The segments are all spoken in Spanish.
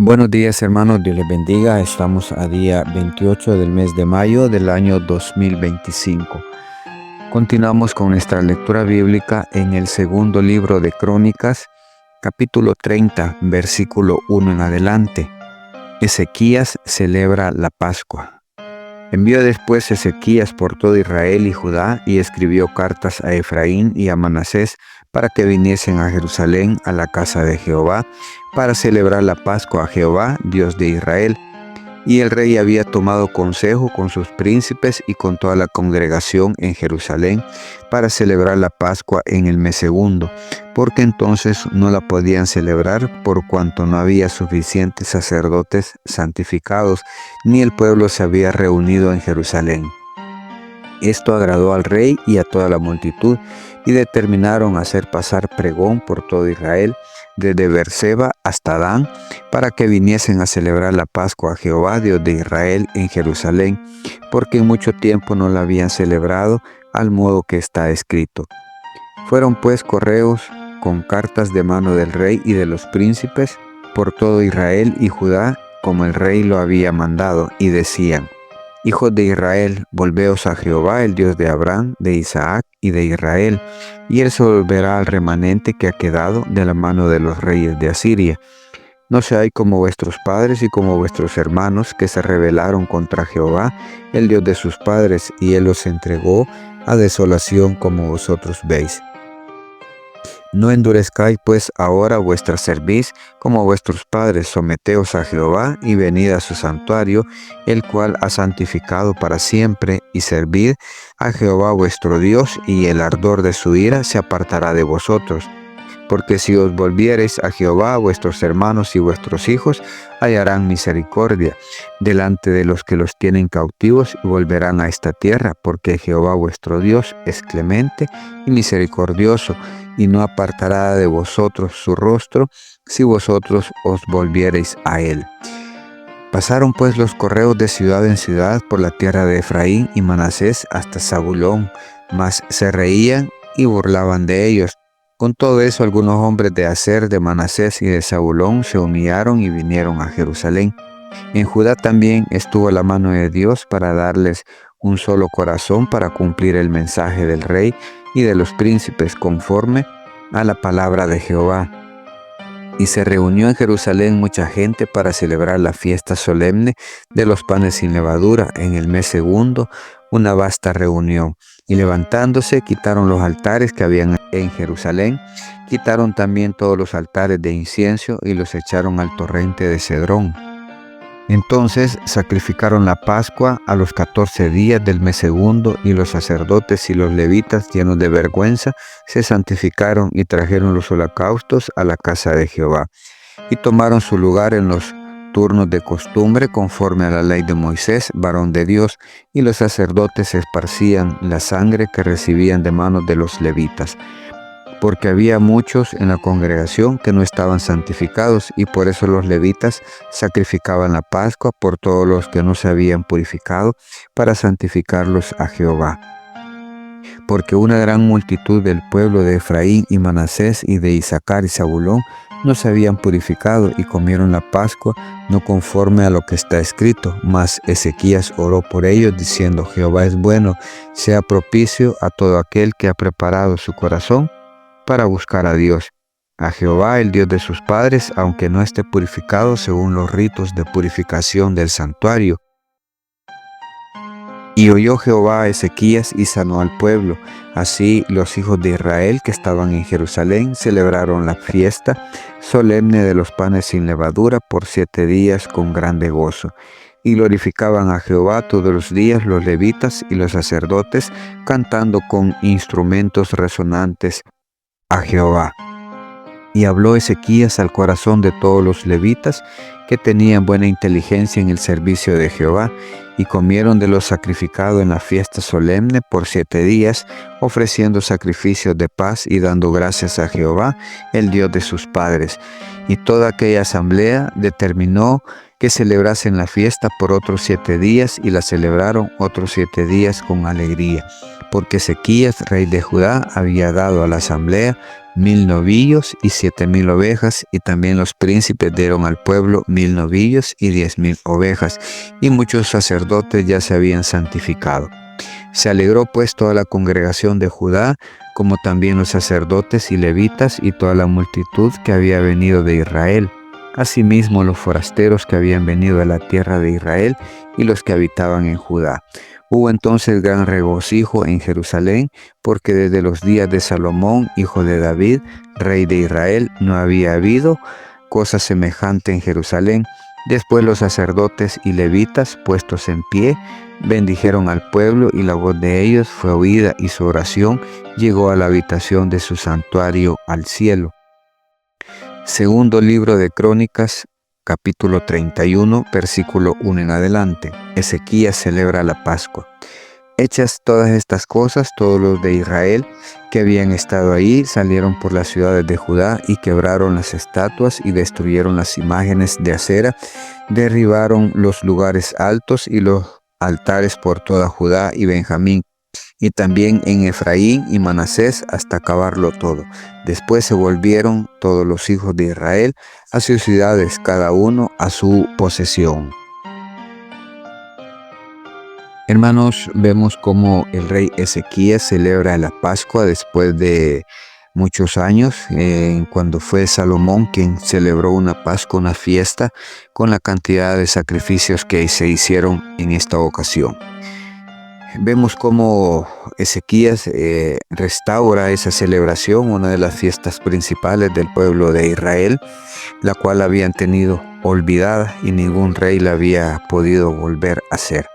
Buenos días hermanos, Dios les bendiga. Estamos a día 28 del mes de mayo del año 2025. Continuamos con nuestra lectura bíblica en el segundo libro de Crónicas, capítulo 30, versículo 1 en adelante. Ezequías celebra la Pascua. Envió después Ezequías por todo Israel y Judá y escribió cartas a Efraín y a Manasés para que viniesen a Jerusalén a la casa de Jehová para celebrar la Pascua a Jehová, Dios de Israel. Y el rey había tomado consejo con sus príncipes y con toda la congregación en Jerusalén para celebrar la Pascua en el mes segundo, porque entonces no la podían celebrar por cuanto no había suficientes sacerdotes santificados, ni el pueblo se había reunido en Jerusalén. Esto agradó al rey y a toda la multitud, y determinaron hacer pasar pregón por todo Israel, desde Beerseba hasta Dan, para que viniesen a celebrar la Pascua a Jehová, Dios de Israel, en Jerusalén, porque en mucho tiempo no la habían celebrado, al modo que está escrito. Fueron pues correos con cartas de mano del rey y de los príncipes por todo Israel y Judá, como el rey lo había mandado, y decían: Hijos de Israel, volveos a Jehová, el Dios de Abraham, de Isaac y de Israel, y él se volverá al remanente que ha quedado de la mano de los reyes de Asiria. No seáis como vuestros padres y como vuestros hermanos, que se rebelaron contra Jehová, el Dios de sus padres, y él los entregó a desolación como vosotros veis. No endurezcáis pues ahora vuestra cerviz como vuestros padres, someteos a Jehová y venid a su santuario, el cual ha santificado para siempre, y servid a Jehová vuestro Dios, y el ardor de su ira se apartará de vosotros. Porque si os volviereis a Jehová, vuestros hermanos y vuestros hijos hallarán misericordia delante de los que los tienen cautivos y volverán a esta tierra, porque Jehová vuestro Dios es clemente y misericordioso, y no apartará de vosotros su rostro si vosotros os volviereis a él. Pasaron pues los correos de ciudad en ciudad por la tierra de Efraín y Manasés hasta Zabulón, mas se reían y burlaban de ellos. Con todo eso, algunos hombres de Aser, de Manasés y de Zabulón se humillaron y vinieron a Jerusalén. En Judá también estuvo la mano de Dios para darles un solo corazón para cumplir el mensaje del rey y de los príncipes conforme a la palabra de Jehová. Y se reunió en Jerusalén mucha gente para celebrar la fiesta solemne de los panes sin levadura en el mes segundo, una vasta reunión. Y levantándose, quitaron los altares que habían en Jerusalén, quitaron también todos los altares de incienso y los echaron al torrente de Cedrón. Entonces sacrificaron la Pascua a los 14 días del mes segundo, y los sacerdotes y los levitas, llenos de vergüenza, se santificaron y trajeron los holocaustos a la casa de Jehová, y tomaron su lugar en los turnos de costumbre conforme a la ley de Moisés, varón de Dios, y los sacerdotes esparcían la sangre que recibían de manos de los levitas, porque había muchos en la congregación que no estaban santificados, y por eso los levitas sacrificaban la Pascua por todos los que no se habían purificado, para santificarlos a Jehová. Porque una gran multitud del pueblo de Efraín y Manasés y de Isaacar y Zabulón no se habían purificado y comieron la Pascua no conforme a lo que está escrito. Mas Ezequías oró por ellos diciendo: Jehová es bueno, sea propicio a todo aquel que ha preparado su corazón para buscar a Dios, a Jehová el Dios de sus padres, aunque no esté purificado según los ritos de purificación del santuario. Y oyó Jehová a Ezequías y sanó al pueblo. Así los hijos de Israel que estaban en Jerusalén celebraron la fiesta solemne de los panes sin levadura por 7 días con grande gozo. Y glorificaban a Jehová todos los días los levitas y los sacerdotes, cantando con instrumentos resonantes a Jehová. Y habló Ezequías al corazón de todos los levitas que tenían buena inteligencia en el servicio de Jehová, y comieron de lo sacrificado en la fiesta solemne por 7 días, ofreciendo sacrificios de paz y dando gracias a Jehová, el Dios de sus padres. Y toda aquella asamblea determinó que celebrasen la fiesta por otros 7 días, y la celebraron otros 7 días con alegría, porque Ezequías, rey de Judá, había dado a la asamblea 1000 novillos y 7000 ovejas, y también los príncipes dieron al pueblo 1000 novillos y 10,000 ovejas, y muchos sacerdotes ya se habían santificado. Se alegró pues toda la congregación de Judá, como también los sacerdotes y levitas y toda la multitud que había venido de Israel. Asimismo los forasteros que habían venido de la tierra de Israel y los que habitaban en Judá. Hubo entonces gran regocijo en Jerusalén, porque desde los días de Salomón, hijo de David, rey de Israel, no había habido cosa semejante en Jerusalén. Después los sacerdotes y levitas, puestos en pie, bendijeron al pueblo, y la voz de ellos fue oída, y su oración llegó a la habitación de su santuario al cielo. Segundo libro de Crónicas, capítulo 31, versículo 1 en adelante. Ezequías celebra la Pascua. Hechas todas estas cosas, todos los de Israel que habían estado ahí salieron por las ciudades de Judá y quebraron las estatuas y destruyeron las imágenes de acera, derribaron los lugares altos y los altares por toda Judá y Benjamín, y también en Efraín y Manasés, hasta acabarlo todo. Después se volvieron todos los hijos de Israel a sus ciudades, cada uno a su posesión. Hermanos, vemos cómo el rey Ezequías celebra la Pascua después de muchos años, cuando fue Salomón quien celebró una Pascua, una fiesta, con la cantidad de sacrificios que se hicieron en esta ocasión. Vemos cómo Ezequías restaura esa celebración, una de las fiestas principales del pueblo de Israel, la cual habían tenido olvidada y ningún rey la había podido volver a hacer.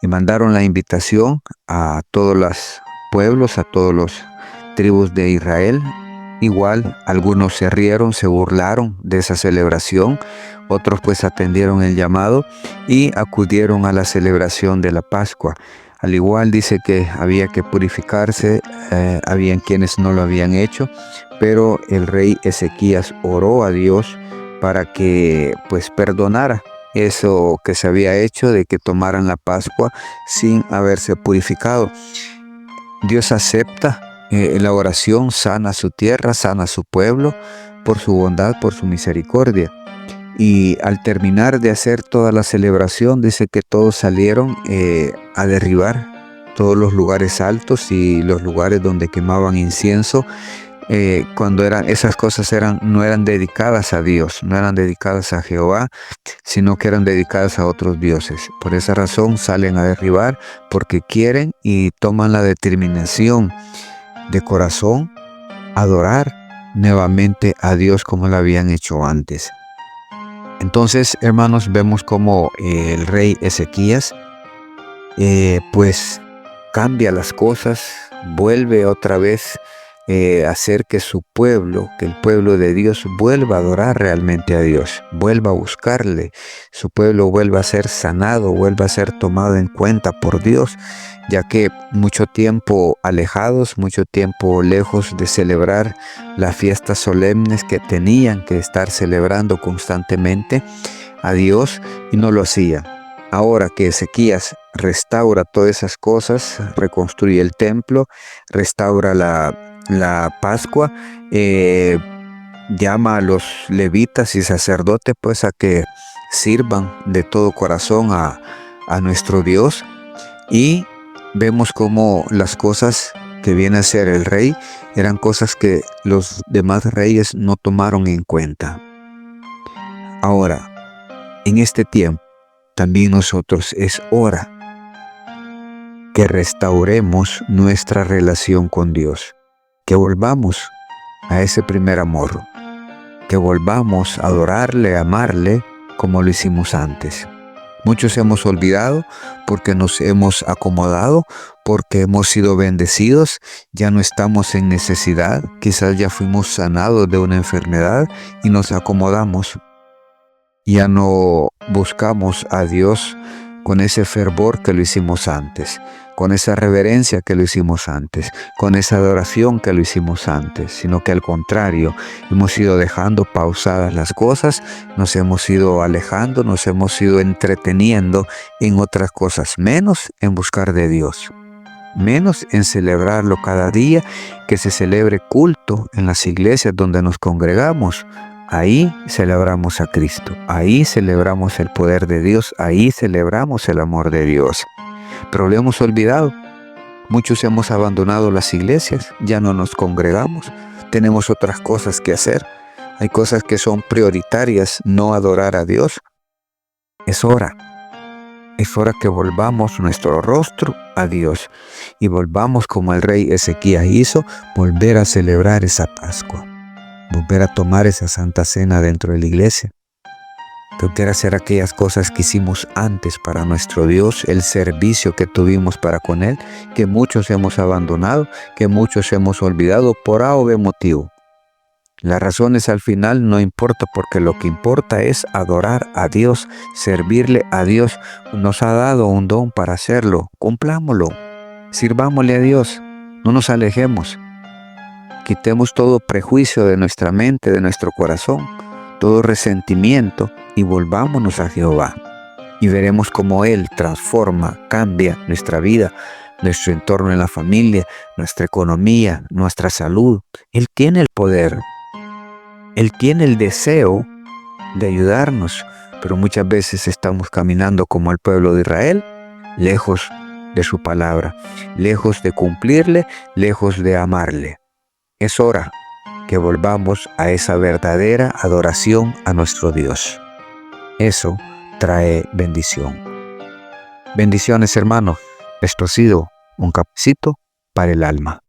Y mandaron la invitación a todos los pueblos, a todos los tribus de Israel. Igual, algunos se rieron, se burlaron de esa celebración, otros pues atendieron el llamado y acudieron a la celebración de la Pascua. Al igual dice que había que purificarse, habían quienes no lo habían hecho, pero el rey Ezequías oró a Dios para que pues perdonara eso que se había hecho, de que tomaran la Pascua sin haberse purificado. Dios acepta la oración, sana su tierra, sana su pueblo, por su bondad, por su misericordia. Y al terminar de hacer toda la celebración, dice que todos salieron a derribar todos los lugares altos y los lugares donde quemaban incienso, cuando esas cosas no eran dedicadas a Dios, no eran dedicadas a Jehová, sino que eran dedicadas a otros dioses. Por esa razón salen a derribar, porque quieren y toman la determinación de corazón adorar nuevamente a Dios como lo habían hecho antes. Entonces, hermanos, vemos como el rey Ezequías pues cambia las cosas, vuelve otra vez hacer que su pueblo, que el pueblo de Dios vuelva a adorar realmente a Dios, vuelva a buscarle, su pueblo vuelva a ser sanado, vuelva a ser tomado en cuenta por Dios, ya que mucho tiempo alejados, mucho tiempo lejos de celebrar las fiestas solemnes que tenían que estar celebrando constantemente a Dios, y no lo hacían. Ahora que Ezequías restaura todas esas cosas, reconstruye el templo, restaura la Pascua, llama a los levitas y sacerdotes pues a que sirvan de todo corazón a nuestro Dios, y vemos cómo las cosas que viene a ser el rey eran cosas que los demás reyes no tomaron en cuenta. Ahora, en este tiempo, también nosotros es hora que restauremos nuestra relación con Dios, que volvamos a ese primer amor, que volvamos a adorarle, a amarle como lo hicimos antes. Muchos hemos olvidado porque nos hemos acomodado, porque hemos sido bendecidos, ya no estamos en necesidad, quizás ya fuimos sanados de una enfermedad y nos acomodamos. Ya no buscamos a Dios con ese fervor que lo hicimos antes, con esa reverencia que lo hicimos antes, con esa adoración que lo hicimos antes, sino que al contrario, hemos ido dejando pausadas las cosas, nos hemos ido alejando, nos hemos ido entreteniendo en otras cosas, menos en buscar de Dios, menos en celebrarlo cada día, que se celebre culto en las iglesias donde nos congregamos. Ahí celebramos a Cristo, ahí celebramos el poder de Dios, ahí celebramos el amor de Dios. Pero lo hemos olvidado. Muchos hemos abandonado las iglesias, ya no nos congregamos, tenemos otras cosas que hacer. Hay cosas que son prioritarias, no adorar a Dios. Es hora que volvamos nuestro rostro a Dios y volvamos como el rey Ezequías hizo, volver a celebrar esa Pascua. Volver a tomar esa Santa Cena dentro de la iglesia. Volver a hacer aquellas cosas que hicimos antes para nuestro Dios, el servicio que tuvimos para con Él, que muchos hemos abandonado, que muchos hemos olvidado por A o B motivo. Las razones al final no importa, porque lo que importa es adorar a Dios, servirle a Dios. Nos ha dado un don para hacerlo, cumplámoslo, sirvámosle a Dios, no nos alejemos. Quitemos todo prejuicio de nuestra mente, de nuestro corazón, todo resentimiento y volvámonos a Jehová. Y veremos cómo Él transforma, cambia nuestra vida, nuestro entorno en la familia, nuestra economía, nuestra salud. Él tiene el poder, Él tiene el deseo de ayudarnos, pero muchas veces estamos caminando como el pueblo de Israel, lejos de su palabra, lejos de cumplirle, lejos de amarle. Es hora que volvamos a esa verdadera adoración a nuestro Dios. Eso trae bendición. Bendiciones, hermanos. Esto ha sido un cafecito para el alma.